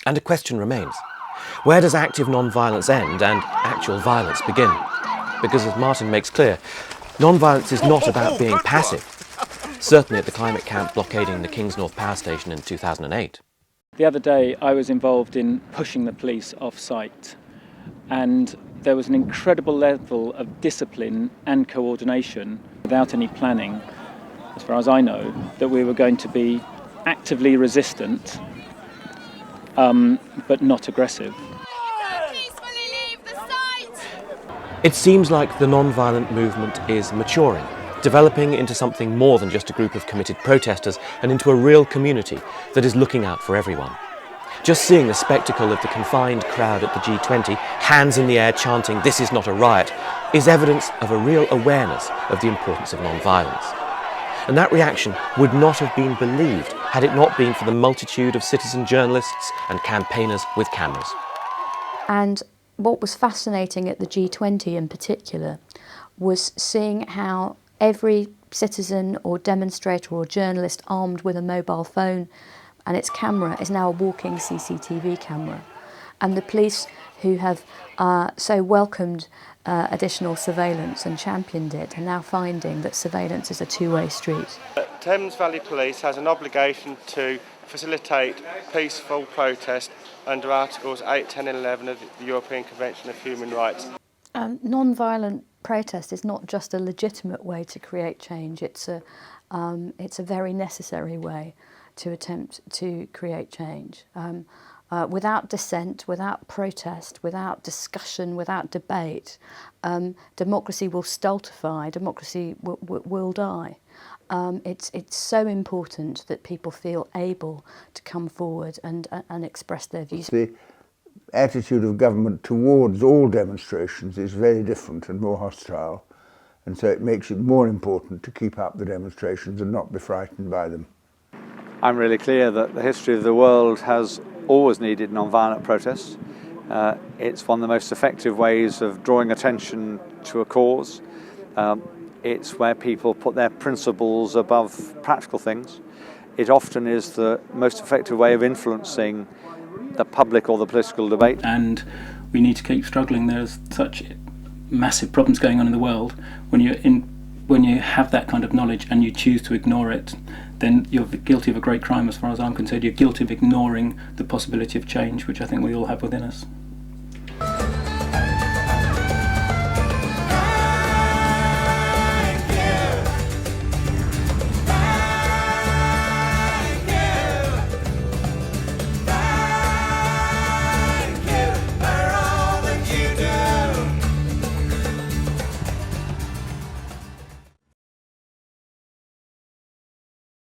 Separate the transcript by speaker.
Speaker 1: And a question remains. Where does active non-violence end and actual violence begin? Because as Martin makes clear, non-violence is not about being passive. Certainly at the climate camp blockading the Kings North power station in 2008.
Speaker 2: The other day I was involved in pushing the police off site, and there was an incredible level of discipline and coordination without any planning, as far as I know, that we were going to be actively resistant but not aggressive.
Speaker 3: Peacefully leave the site!
Speaker 1: It seems like the non-violent movement is maturing, developing into something more than just a group of committed protesters and into a real community that is looking out for everyone. Just seeing the spectacle of the confined crowd at the G20, hands in the air chanting "This is not a riot," is evidence of a real awareness of the importance of non-violence. And that reaction would not have been believed had it not been for the multitude of citizen journalists and campaigners with cameras.
Speaker 4: And what was fascinating at the G20 in particular was seeing how every citizen or demonstrator or journalist armed with a mobile phone and its camera is now a walking CCTV camera. And the police, who have so welcomed additional surveillance and championed it, are now finding that surveillance is a two-way street.
Speaker 5: Thames Valley Police has an obligation to facilitate peaceful protest under Articles 8, 10 and 11 of the European Convention of Human Rights.
Speaker 4: Non-violent protest is not just a legitimate way to create change, it's a very necessary way to attempt to create change. Without dissent, without protest, without discussion, without debate, democracy will stultify, democracy will die. It's so important that people feel able to come forward and express their views.
Speaker 6: The attitude of government towards all demonstrations is very different and more hostile, and so it makes it more important to keep up the demonstrations and not be frightened by them.
Speaker 7: I'm really clear that the history of the world has always needed non-violent protests. It's one of the most effective ways of drawing attention to a cause. It's where people put their principles above practical things. It often is the most effective way of influencing the public or the political debate.
Speaker 2: And we need to keep struggling. There's such massive problems going on in the world. When you have that kind of knowledge and you choose to ignore it, then you're guilty of a great crime as far as I'm concerned. You're guilty of ignoring the possibility of change, which I think we all have within us.